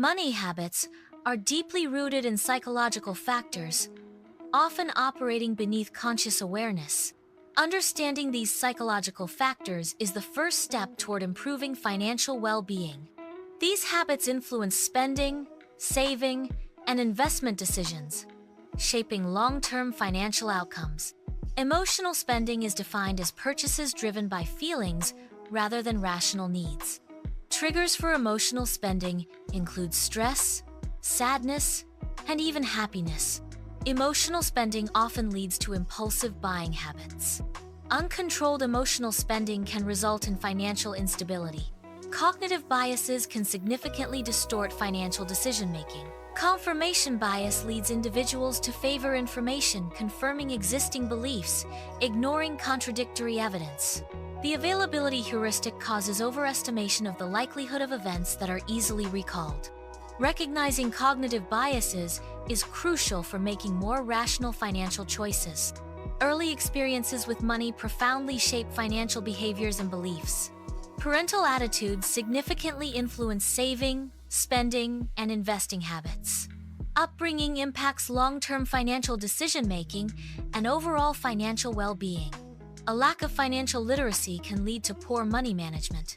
Money habits are deeply rooted in psychological factors, often operating beneath conscious awareness. Understanding these psychological factors is the first step toward improving financial well-being. These habits influence spending, saving, and investment decisions, shaping long-term financial outcomes. Emotional spending is defined as purchases driven by feelings rather than rational needs. Triggers for emotional spending include stress, sadness, and even happiness. Emotional spending often leads to impulsive buying habits. Uncontrolled emotional spending can result in financial instability. Cognitive biases can significantly distort financial decision-making. Confirmation bias leads individuals to favor information confirming existing beliefs, ignoring contradictory evidence. The availability heuristic causes overestimation of the likelihood of events that are easily recalled. Recognizing cognitive biases is crucial for making more rational financial choices. Early experiences with money profoundly shape financial behaviors and beliefs. Parental attitudes significantly influence saving, spending, and investing habits. Upbringing impacts long-term financial decision-making and overall financial well-being. A lack of financial literacy can lead to poor money management.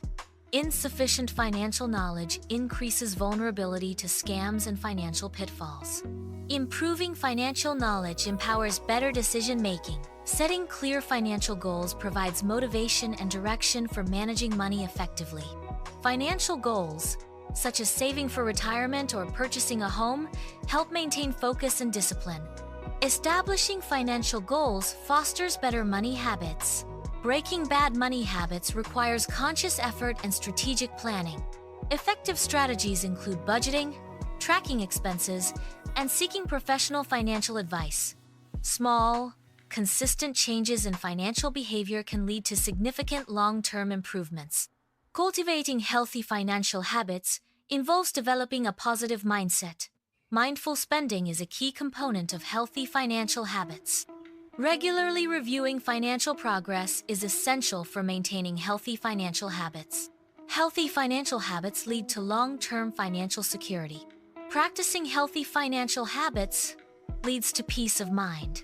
Insufficient financial knowledge increases vulnerability to scams and financial pitfalls. Improving financial knowledge empowers better decision-making. Setting clear financial goals provides motivation and direction for managing money effectively. Financial goals, such as saving for retirement or purchasing a home, help maintain focus and discipline. Establishing financial goals fosters better money habits. Breaking bad money habits requires conscious effort and strategic planning. Effective strategies include budgeting, tracking expenses, and seeking professional financial advice. Small, consistent changes in financial behavior can lead to significant long-term improvements. Cultivating healthy financial habits involves developing a positive mindset. Mindful spending is a key component of healthy financial habits. Regularly reviewing financial progress is essential for maintaining healthy financial habits. Healthy financial habits lead to long-term financial security. Practicing healthy financial habits leads to peace of mind.